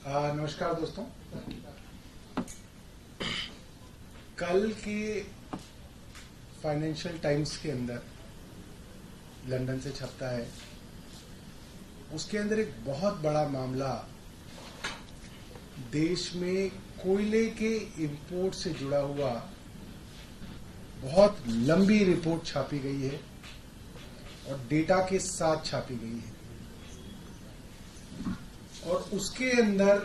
नमस्कार दोस्तों। कल के फाइनेंशियल टाइम्स के अंदर लंदन से छपता है, उसके अंदर एक बहुत बड़ा मामला देश में कोयले के इंपोर्ट से जुड़ा हुआ बहुत लंबी रिपोर्ट छापी गई है और डेटा के साथ छापी गई है। और उसके अंदर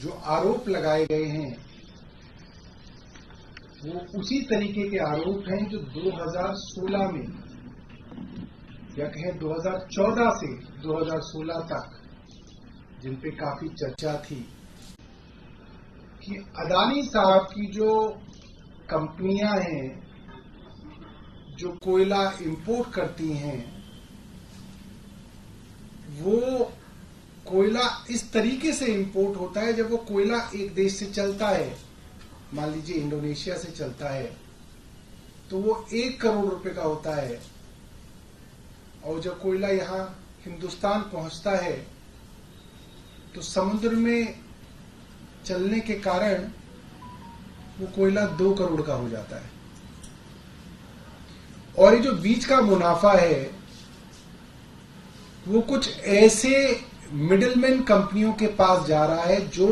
जो आरोप लगाए गए हैं वो उसी तरीके के आरोप हैं जो 2016 में या कहें 2014 से 2016 तक जिन पे काफी चर्चा थी कि अदानी साहब की जो कंपनियां हैं जो कोयला इंपोर्ट करती हैं वो कोयला इस तरीके से इंपोर्ट होता है, जब वो कोयला एक देश से चलता है, मान लीजिए इंडोनेशिया से चलता है, तो वो 1 करोड़ रुपए का होता है और जब कोयला यहां हिंदुस्तान पहुंचता है तो समुद्र में चलने के कारण वो कोयला 2 करोड़ का हो जाता है। और ये जो बीच का मुनाफा है वो कुछ ऐसे मिडिलमैन कंपनियों के पास जा रहा है जो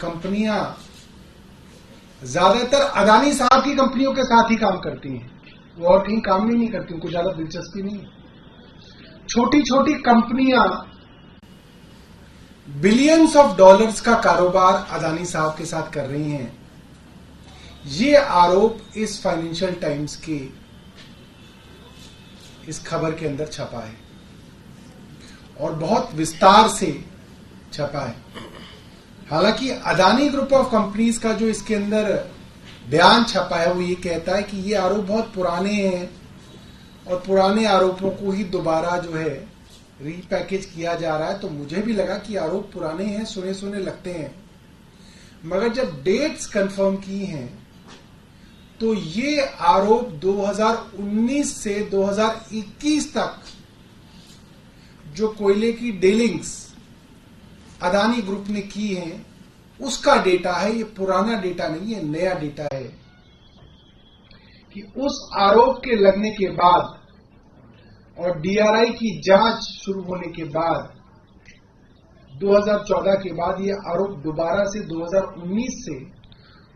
कंपनियां ज्यादातर अदानी साहब की कंपनियों के साथ ही काम करती हैं, वो और कहीं काम भी नहीं करती, उनको ज्यादा दिलचस्पी नहीं है। छोटी छोटी कंपनियां बिलियंस ऑफ डॉलर्स का कारोबार अदानी साहब के साथ कर रही हैं। ये आरोप इस फाइनेंशियल टाइम्स की इस खबर के अंदर छपा है और बहुत विस्तार से छपा है। हालांकि अदानी ग्रुप ऑफ कंपनीज का जो इसके अंदर बयान छपा है वो ये कहता है कि ये आरोप बहुत पुराने हैं और पुराने आरोपों को ही दोबारा जो है रीपैकेज किया जा रहा है। तो मुझे भी लगा कि आरोप पुराने हैं, सुने सुने लगते हैं, मगर जब डेट्स कंफर्म की हैं तो ये आरोप 2019 से 2021 तक जो कोयले की डीलिंग्स अदानी ग्रुप ने की हैं उसका डेटा है। ये पुराना डेटा नहीं है, नया डेटा है कि उस आरोप के लगने के बाद और डीआरआई की जांच शुरू होने के बाद 2014 के बाद ये आरोप दोबारा से 2019 से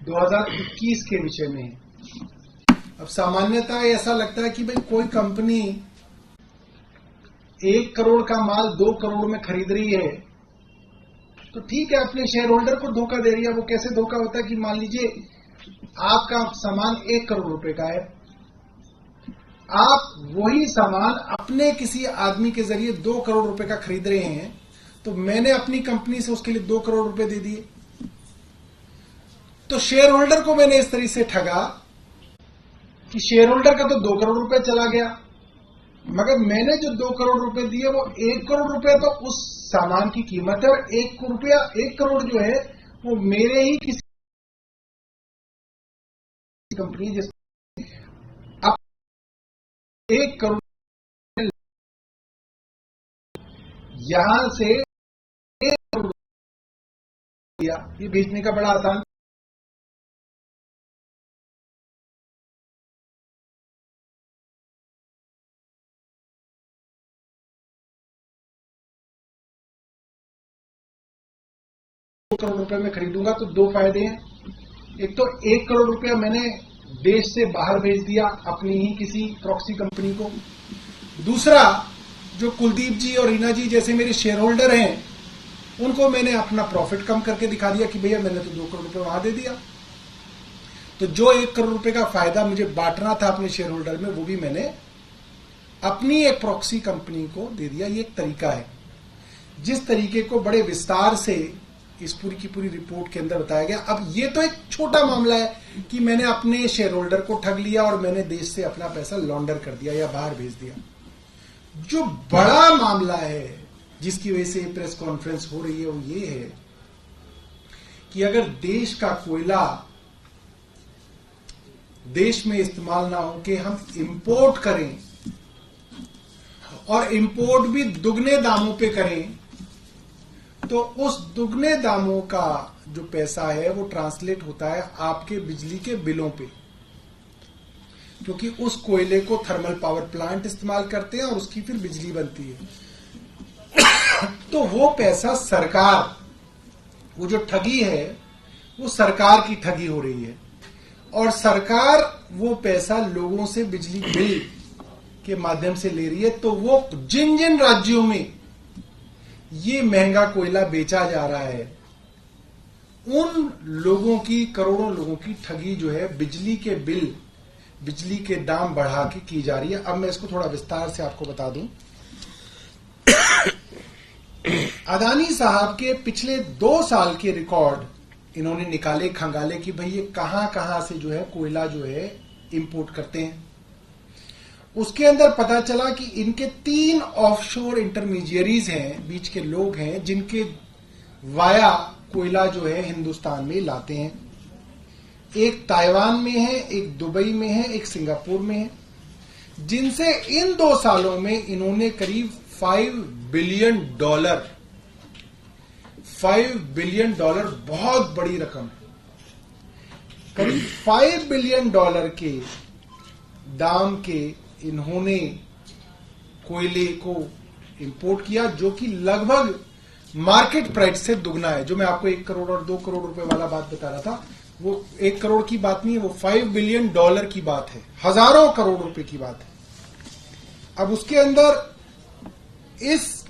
2021 के विषय में है। अब सामान्यतः ऐसा लगता है कि भाई कोई कंपनी 1 करोड़ का माल 2 करोड़ में खरीद रही है तो ठीक है, अपने शेयर होल्डर को धोखा दे रही है। वो कैसे धोखा होता है कि मान लीजिए आपका सामान 1 करोड़ रुपए का है, आप वही सामान अपने किसी आदमी के जरिए 2 करोड़ रुपए का खरीद रहे हैं, तो मैंने अपनी कंपनी से उसके लिए 2 करोड़ रुपए दे दिए, तो शेयर होल्डर को मैंने इस तरीके से ठगा कि शेयर होल्डर का तो 2 करोड़ रुपए चला गया, मगर मैंने जो 2 करोड़ रुपए दिए वो 1 करोड़ रुपए तो उस सामान की कीमत है और 1 करोड़ जो है वो मेरे ही किसी कंपनी जिस अब 1 करोड़ यहां से 1 करोड़ दिया, ये बेचने का बड़ा आसान करोड़ रुपए में खरीदूंगा तो 2 फायदे हैं। एक तो 1 करोड़ रुपया मैंने देश से बाहर भेज दिया अपनी ही किसी प्रॉक्सी कंपनी को। दूसरा, जो कुलदीप जी और रीना जी जैसे मेरे शेयर होल्डर हैं उनको मैंने अपना प्रॉफिट कम करके दिखा दिया कि भैया मैंने तो 2 करोड़ रुपए वहां दे दिया। तो जो 1 करोड़ रुपए का फायदा मुझे बांटना था अपने शेयर होल्डर में वो भी मैंने अपनी एक प्रॉक्सी कंपनी को दे दिया। ये एक तरीका है। जिस तरीके को बड़े विस्तार से इस पूरी की पूरी रिपोर्ट के अंदर बताया गया। अब ये तो एक छोटा मामला है कि मैंने अपने शेयर होल्डर को ठग लिया और मैंने देश से अपना पैसा लॉन्डर कर दिया या बाहर भेज दिया। जो बड़ा मामला है जिसकी वजह से प्रेस कॉन्फ्रेंस हो रही है वो ये है कि अगर देश का कोयला देश में इस्तेमाल ना हो के हम इंपोर्ट करें और इंपोर्ट भी दुगने दामों पे करें तो उस दुगने दामों का जो पैसा है वो ट्रांसलेट होता है आपके बिजली के बिलों पे, क्योंकि उस कोयले को थर्मल पावर प्लांट इस्तेमाल करते हैं और उसकी फिर बिजली बनती है। तो वो पैसा सरकार, वो जो ठगी है वो सरकार की ठगी हो रही है, और सरकार वो पैसा लोगों से बिजली बिल के माध्यम से ले रही है। तो वो जिन जिन राज्यों में ये महंगा कोयला बेचा जा रहा है, उन लोगों की, करोड़ों लोगों की ठगी जो है बिजली के बिल, बिजली के दाम बढ़ा के की जा रही है। अब मैं इसको थोड़ा विस्तार से आपको बता दूं। अदानी साहब के पिछले 2 साल के रिकॉर्ड इन्होंने निकाले, खंगाले कि भाई ये कहां से जो है कोयला जो है इंपोर्ट करते हैं। उसके अंदर पता चला कि इनके 3 ऑफशोर इंटरमीडियरीज हैं, बीच के लोग हैं, जिनके वाया कोयला जो है हिंदुस्तान में लाते हैं। एक ताइवान में है, एक दुबई में है, एक सिंगापुर में है, जिनसे इन 2 सालों में इन्होंने करीब $5 बिलियन बहुत बड़ी रकम है। करीब $5 बिलियन के दाम के इन्होंने कोयले को इंपोर्ट किया, जो कि लगभग मार्केट प्राइस से दुगना है। जो मैं आपको 1 करोड़ और 2 करोड़ रुपए वाला बात बता रहा था, वो 1 करोड़ की बात नहीं है, वो $5 बिलियन की बात है, हजारों करोड़ रुपए की बात है। अब उसके अंदर, इस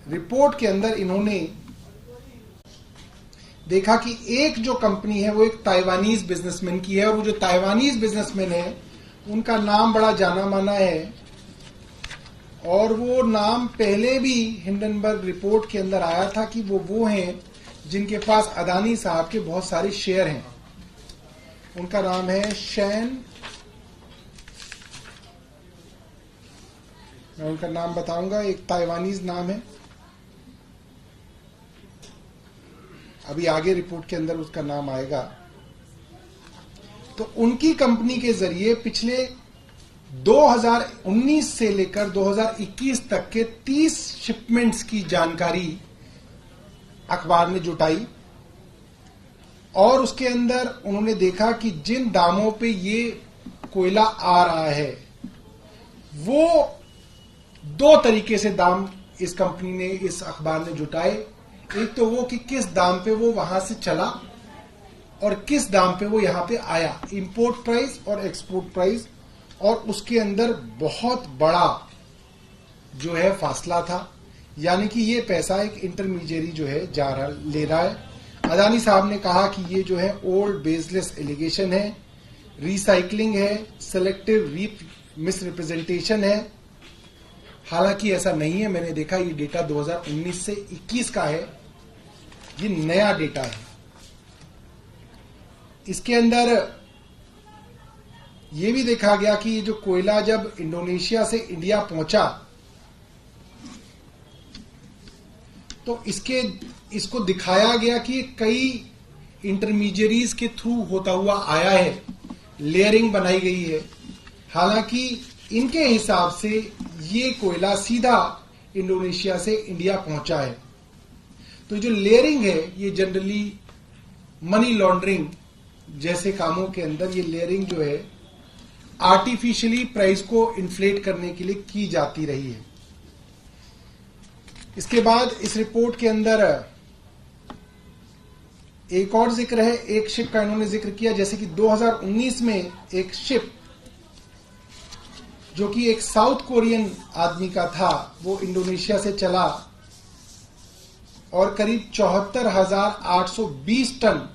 रिपोर्ट के अंदर इन्होंने देखा कि एक जो कंपनी है वो एक ताइवानीज बिजनेसमैन की है, और वो जो ताइवानीज बिजनेसमैन है उनका नाम बड़ा जाना माना है, और वो नाम पहले भी हिंडनबर्ग रिपोर्ट के अंदर आया था कि वो हैं जिनके पास अदानी साहब के बहुत सारे शेयर हैं। उनका नाम है शैन, मैं उनका नाम बताऊंगा, एक ताइवानीज नाम है, अभी आगे रिपोर्ट के अंदर उसका नाम आएगा। तो उनकी कंपनी के जरिए पिछले 2019 से लेकर 2021 तक के 30 शिपमेंट्स की जानकारी अखबार ने जुटाई, और उसके अंदर उन्होंने देखा कि जिन दामों पे ये कोयला आ रहा है, वो 2 तरीके से दाम इस कंपनी ने, इस अखबार ने जुटाए। एक तो वो कि किस दाम पे वो वहां से चला और किस दाम पे वो यहां पे आया, इंपोर्ट प्राइस और एक्सपोर्ट प्राइस, और उसके अंदर बहुत बड़ा जो है फासला था। यानी कि ये पैसा एक इंटरमीडियरी जो है ले रहा है। अदानी साहब ने कहा कि ये जो है ओल्ड बेसलेस एलिगेशन है, रिसाइकलिंग है, सेलेक्टिव मिस रिप्रेजेंटेशन है। हालांकि ऐसा नहीं है, मैंने देखा ये डेटा 2019 से 21 का है, ये नया डेटा है। इसके अंदर ये भी देखा गया कि ये जो कोयला जब इंडोनेशिया से इंडिया पहुंचा, तो इसको दिखाया गया कि कई इंटरमीडियरीज के थ्रू होता हुआ आया है, लेयरिंग बनाई गई है। हालांकि इनके हिसाब से ये कोयला सीधा इंडोनेशिया से इंडिया पहुंचा है। तो जो लेयरिंग है, ये जनरली मनी लॉन्ड्रिंग जैसे कामों के अंदर ये लेयरिंग जो है आर्टिफिशियली प्राइस को इन्फ्लेट करने के लिए की जाती रही है। इसके बाद इस रिपोर्ट के अंदर एक और जिक्र है, एक शिप का इन्होंने जिक्र किया, जैसे कि 2019 में एक शिप जो कि एक साउथ कोरियन आदमी का था, वो इंडोनेशिया से चला और करीब 74,820 टन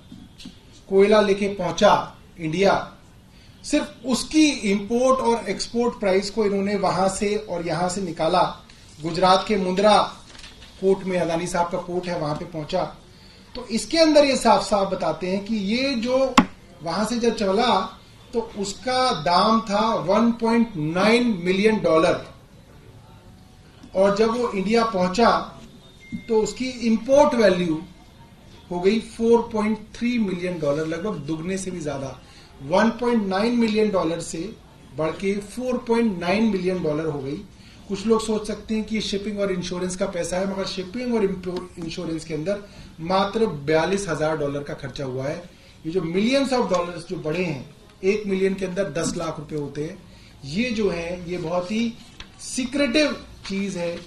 कोयला लेके पहुंचा इंडिया। सिर्फ उसकी इंपोर्ट और एक्सपोर्ट प्राइस को इन्होंने वहां से और यहां से निकाला। गुजरात के मुंद्रा पोर्ट में अदानी साहब का पोर्ट है, वहां पे पहुंचा। तो इसके अंदर ये साफ साफ बताते हैं कि ये जो वहां से जब चला तो उसका दाम था $1.9 मिलियन, और जब वो इंडिया पहुंचा तो उसकी इंपोर्ट वैल्यू हो गई $4.3 मिलियन, लगभग दुगने से भी ज्यादा। $1.9 मिलियन से बढ़ के $4.9 मिलियन हो गई। कुछ लोग सोच सकते हैं कि शिपिंग और इंश्योरेंस का पैसा है, मगर शिपिंग और इंश्योरेंस के अंदर मात्र $42,000 का खर्चा हुआ है। ये जो मिलियंस ऑफ डॉलर्स जो बढ़े हैं, 1 मिलियन के अंदर 10 लाख रुपए होते हैं, ये जो है ये बहुत ही सीक्रेटिव चीज है,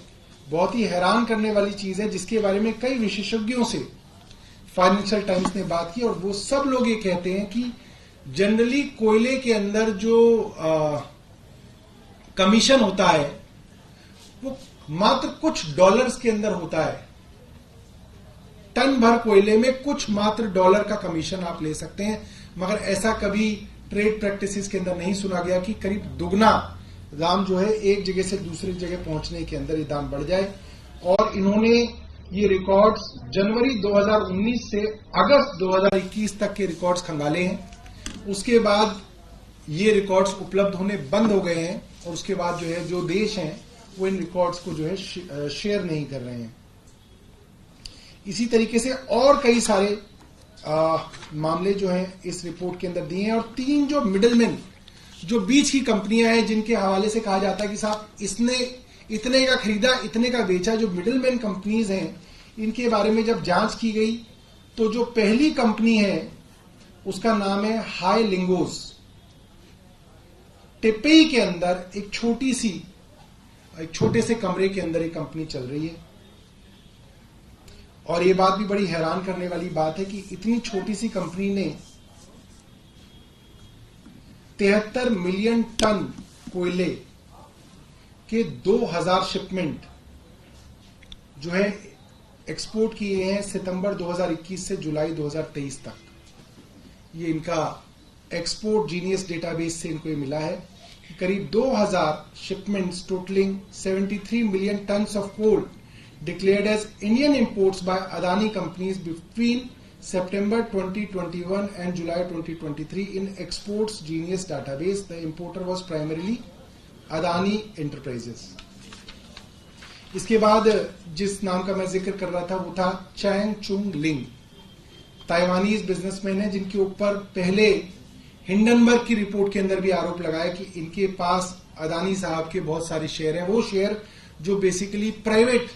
बहुत ही हैरान करने वाली चीज है, जिसके बारे में कई विशेषज्ञों से फाइनेंशियल टाइम्स ने बात की, और वो सब लोग ये कहते हैं कि जनरली कोयले के अंदर जो कमीशन होता है वो मात्र कुछ डॉलर्स के अंदर होता है। टन भर कोयले में कुछ मात्र डॉलर का कमीशन आप ले सकते हैं, मगर ऐसा कभी ट्रेड प्रैक्टिसेस के अंदर नहीं सुना गया कि करीब दुगना दाम जो है एक जगह से दूसरी जगह पहुंचने के अंदर ये दाम बढ़ जाए। और इन्होंने ये रिकॉर्ड्स जनवरी 2019 से अगस्त 2021 तक के रिकॉर्ड्स खंगाले हैं। उसके बाद ये रिकॉर्ड्स उपलब्ध होने बंद हो गए हैं, और उसके बाद जो है जो देश हैं वो इन रिकॉर्ड्स को जो है शेयर नहीं कर रहे हैं। इसी तरीके से और कई सारे मामले जो हैं इस रिपोर्ट के अंदर दिए हैं। और 3 जो मिडलमैन, जो बीच की कंपनियां हैं, जिनके हवाले से कहा जाता है कि साहब इसने इतने का खरीदा, इतने का बेचा, जो मिडलमैन कंपनीज हैं, इनके बारे में जब जांच की गई तो जो पहली कंपनी है उसका नाम है हाई लिंगोस। टेपेई के अंदर एक छोटे से कमरे के अंदर एक कंपनी चल रही है। और ये बात भी बड़ी हैरान करने वाली बात है कि इतनी छोटी सी कंपनी ने 73 मिलियन टन कोयले के 2000 शिपमेंट जो है एक्सपोर्ट किए हैं सितंबर 2021 से जुलाई 2023 तक। ये इनका एक्सपोर्ट जीनियस डेटाबेस से इनको ये मिला है कि करीब 2000 shipments totalling 73 million tons of coal declared as Indian imports by Adani companies between September 2021 and July 2023 in Exports Genius database. The importer was primarily Adani Enterprises. इसके बाद जिस नाम का मैं जिक्र कर रहा था वो था चैंग चुंग लिंग, ताइवानीज बिजनेसमैन है, जिनके ऊपर पहले हिंडनबर्ग की रिपोर्ट के अंदर भी आरोप लगाया कि इनके पास अदानी साहब के बहुत सारे शेयर हैं। वो शेयर जो बेसिकली प्राइवेट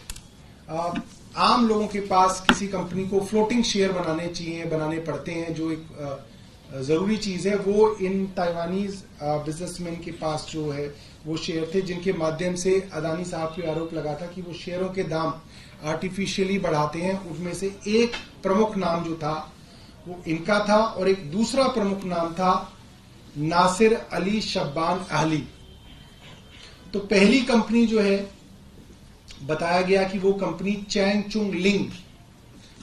आम लोगों के पास किसी कंपनी को फ्लोटिंग शेयर बनाने पड़ते हैं, जो एक जरूरी चीज है, वो इन ताइवानीज बिजनेसमैन के पास जो है वो शेयर थे, जिनके माध्यम से अदानी साहब पे आरोप लगा था कि वो शेयरों के दाम आर्टिफिशियली बढ़ाते हैं। उनमें से एक प्रमुख नाम जो था वो इनका था, और एक दूसरा प्रमुख नाम था नासिर अली शब्बान अहली। तो पहली कंपनी जो है बताया गया कि वो कंपनी चैंग चुंग लिंग,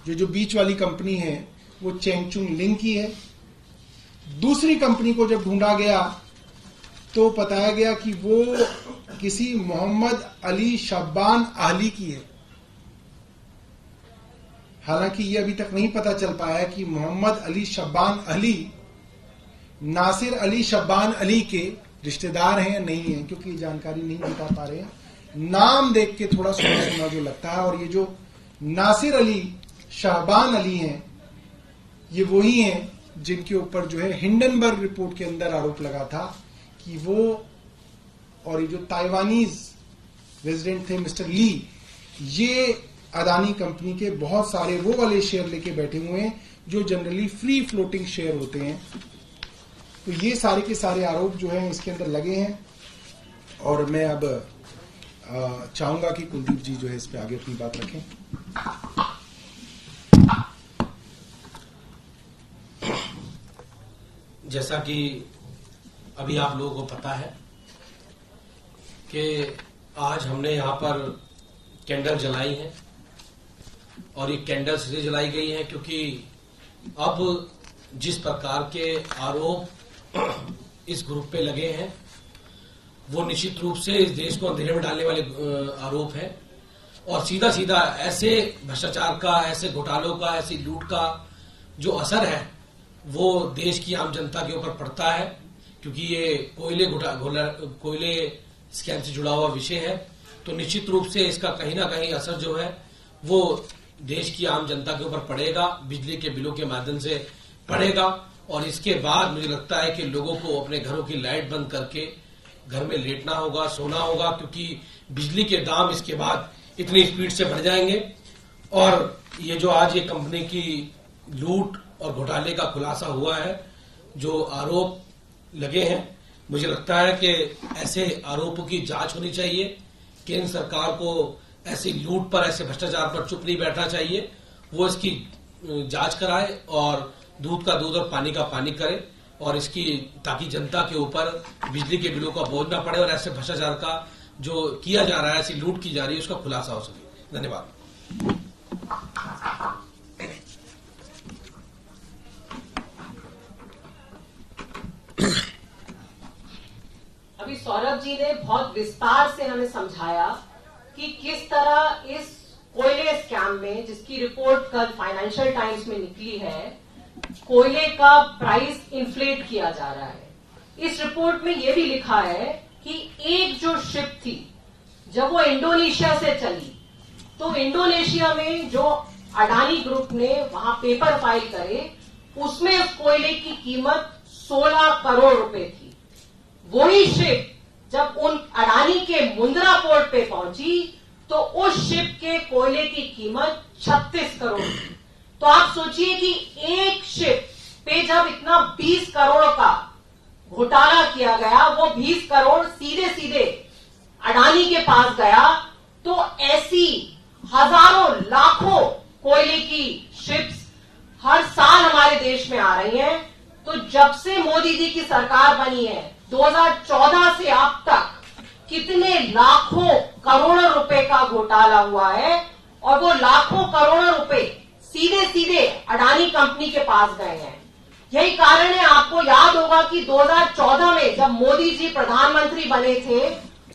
जो बीच वाली कंपनी है वो चैंग चुंग लिंग की है। दूसरी कंपनी को जब ढूंढा गया तो बताया गया कि वो किसी मोहम्मद अली शब्बान अहली की है। हालांकि ये अभी तक नहीं पता चल पाया कि मोहम्मद अली शब्बान अहली नासिर अली शब्बान अली के रिश्तेदार हैं या नहीं है, क्योंकि ये जानकारी नहीं बता पा रहे हैं। नाम देख के थोड़ा सुना सुना जो लगता है। और ये जो नासिर अली शहबान अली हैं, ये वही हैं जिनके ऊपर जो है हिंडनबर्ग रिपोर्ट के अंदर आरोप लगा था कि वो, और ये जो ताइवानीज रेजिडेंट थे मिस्टर ली, ये अदानी कंपनी के बहुत सारे वो वाले शेयर लेके बैठे हुए हैं जो जनरली फ्री फ्लोटिंग शेयर होते हैं। तो ये सारे के सारे आरोप जो हैं इसके अंदर लगे हैं। और मैं अब चाहूंगा कि कुलदीप जी जो है इस पे आगे अपनी बात रखें। जैसा कि अभी आप लोगों को पता है कि आज हमने यहाँ पर कैंडल जलाई है, और ये कैंडल इसलिए जलाई गई है क्योंकि अब जिस प्रकार के आरोप इस ग्रुप पे लगे हैं वो निश्चित रूप से इस देश को अंधेरे में डालने वाले आरोप है। और सीधा सीधा ऐसे भ्रष्टाचार का, ऐसे घोटालों का, ऐसी लूट का जो असर है वो देश की आम जनता के ऊपर पड़ता है, क्योंकि ये कोयले स्कैम से जुड़ा हुआ विषय है। तो निश्चित रूप से इसका कहीं ना कहीं असर जो है वो देश की आम जनता के ऊपर पड़ेगा, बिजली के बिलों के माध्यम से पड़ेगा। और इसके बाद मुझे लगता है कि लोगों को अपने घरों की लाइट बंद करके घर में लेटना होगा, सोना होगा, क्योंकि बिजली के दाम इसके बाद इतनी स्पीड से बढ़ जाएंगे। और ये जो आज ये कंपनी की लूट और घोटाले का खुलासा हुआ है, जो आरोप लगे हैं, मुझे लगता है कि ऐसे आरोपों की जांच होनी चाहिए। केंद्र सरकार को ऐसी लूट पर, ऐसे भ्रष्टाचार पर चुप नहीं बैठना चाहिए। वो इसकी जांच कराए और दूध का दूध और पानी का पानी करे, और इसकी ताकि जनता के ऊपर बिजली के बिलों का बोझ न पड़े और ऐसे भ्रष्टाचार का जो किया जा रहा है, ऐसी लूट की जा रही है, उसका खुलासा हो सके। धन्यवाद। अभी सौरभ जी ने बहुत विस्तार से हमें समझाया कि किस तरह इस कोयले स्कैम में, जिसकी रिपोर्ट कल फाइनेंशियल टाइम्स में निकली है, कोयले का प्राइस इन्फ्लेट किया जा रहा है। इस रिपोर्ट में यह भी लिखा है कि एक जो शिप थी, जब वो इंडोनेशिया से चली, तो इंडोनेशिया में जो अडानी ग्रुप ने वहां पेपर फाइल करे, उसमें उस कोयले की कीमत 16 करोड़ रुपए थी। वही शिप जब उन अडानी के मुंद्रा पोर्ट पे पहुंची, तो उस शिप के कोयले की कीमत 36 करोड़ थी। तो आप सोचिए कि एक शिप पे जब इतना 20 करोड़ का घोटाला किया गया, वो 20 करोड़ सीधे सीधे अडानी के पास गया, तो ऐसी हजारों लाखों कोयले की शिप्स हर साल हमारे देश में आ रही हैं। तो जब से मोदी जी की सरकार बनी है, 2014 से अब तक कितने लाखों करोड़ों रुपए का घोटाला हुआ है, और वो लाखों करोड़ों रुपए सीधे सीधे अडानी कंपनी के पास गए हैं। यही कारण है, आपको याद होगा कि 2014 में जब मोदी जी प्रधानमंत्री बने थे,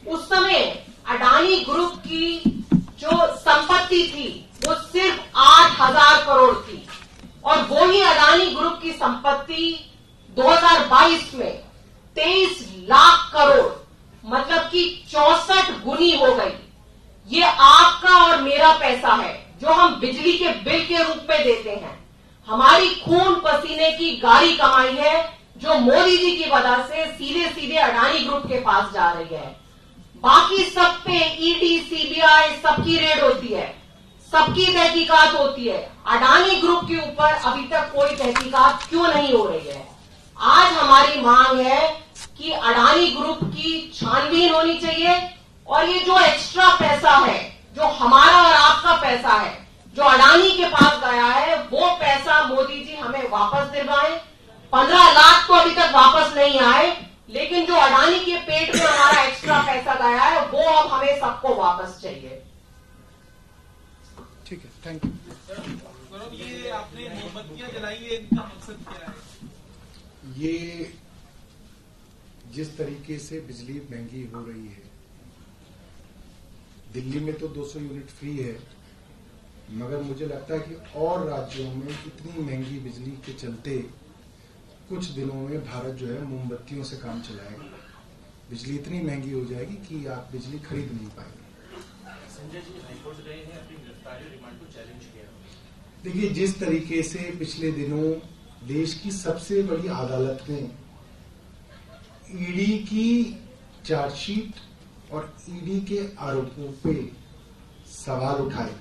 उस समय अडानी ग्रुप की जो संपत्ति थी वो सिर्फ 8,000 करोड़ थी, और वो ही अडानी ग्रुप की संपत्ति 2022 में 23 लाख करोड़, मतलब कि 64 गुनी हो गई। ये आपका और मेरा पैसा है जो हम बिजली के बिल के रूप में देते हैं। हमारी खून पसीने की गाढ़ी कमाई है जो मोदी जी की वजह से सीधे सीधे अडानी ग्रुप के पास जा रही है। बाकी सब पे ईडी, सीबीआई सबकी रेड होती है, सबकी तहकीकात होती है। अडानी ग्रुप के ऊपर अभी तक कोई तहकीकात क्यों नहीं हो रही है? आज हमारी मांग है कि अडानी ग्रुप की छानबीन होनी चाहिए, और ये जो एक्स्ट्रा पैसा है, जो हमारा और आपका पैसा है, जो अडानी के पास गया है, वो पैसा मोदी जी हमें वापस दिलवाएं। 15 लाख तो अभी तक वापस नहीं आए, लेकिन जो अडानी के पेट में हमारा एक्स्ट्रा पैसा गया है, वो अब हमें सबको वापस चाहिए। ठीक है, थैंक यू। सौरभ, ये आपने मोमबत्तियां जलाई है, इनका मकसद क्या है? ये जिस तरीके से बिजली महंगी हो रही है, दिल्ली में तो 200 यूनिट फ्री है, मगर मुझे लगता है कि और राज्यों में इतनी महंगी बिजली के चलते कुछ दिनों में भारत जो है मोमबत्तियों से काम चलाएगा। बिजली इतनी महंगी हो जाएगी कि आप बिजली खरीद नहीं पाएंगे। संजय जी हाईकोर्ट गए हैं, अपनी गिरफ्तारी रिमांड को चैलेंज किया। देखिए, जिस तरीके से पिछले दिनों देश की सबसे बड़ी अदालत ने ईडी की चार्जशीट और ईडी के आरोपों पे सवाल उठाए,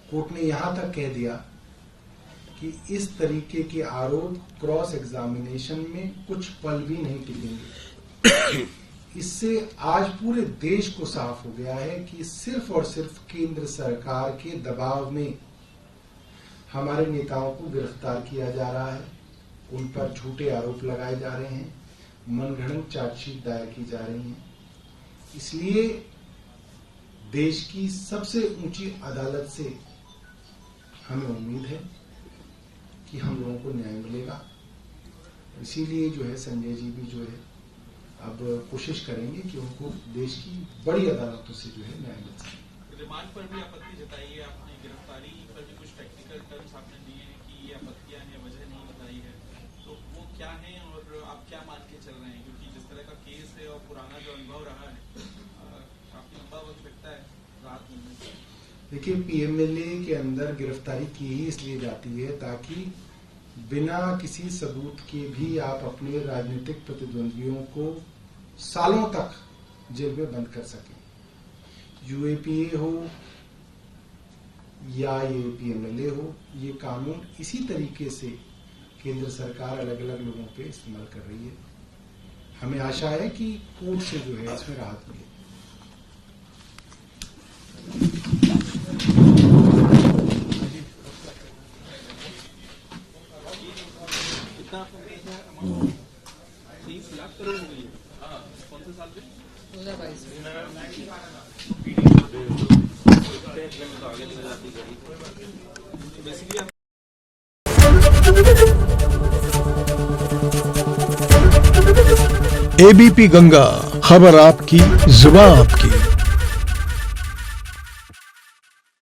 कोर्ट ने यहां तक कह दिया कि इस तरीके के आरोप क्रॉस एग्जामिनेशन में कुछ पल भी नहीं टिकेंगे। इससे आज पूरे देश को साफ हो गया है कि सिर्फ और सिर्फ केंद्र सरकार के दबाव में हमारे नेताओं को गिरफ्तार किया जा रहा है, उन पर झूठे आरोप लगाए जा रहे हैं, मनगढ़ंत चार्जशीट दायर की जा रही हैं। इसलिए देश की सबसे ऊंची अदालत से हमें उम्मीद है कि हम लोगों को न्याय मिलेगा। इसीलिए जो है संजय जी भी जो है अब कोशिश करेंगे कि उनको देश की बड़ी अदालतों से जो है न्याय मिल सके। रिमांड पर भी आपत्ति जताई है आपने, गिरफ्तारी पर भी कुछ टेक्निकल टर्म्स आपने दिए हैं कि ये आपत्तियां हैं, वजह नहीं बताई है, तो वो क्या है और आप क्या मान के चल रहे हैं? क्योंकि जिस तरह का केस है और पुराना जो अनुभव रहा है, काफी लंबा वक्त लगता है राहत मिलने से। देखिए, पीएमएलए के अंदर गिरफ्तारी की ही इसलिए जाती है ताकि बिना किसी सबूत के भी आप अपने राजनीतिक प्रतिद्वंदियों को सालों तक जेल में बंद कर सकें। यूएपीए हो या ये पीएमएलए हो, ये कानून इसी तरीके से केंद्र सरकार अलग अलग लोगों पे इस्तेमाल कर रही है। हमें आशा है कि कोर्ट से जो है इसमें राहत मिलेगी। कितना आपको मिला है अमाउंट? 30 लाख करोड़ हो गई है। हाँ, कौन से साल में? 2022 एबीपी गंगा, खबर आपकी, जुबान आपकी।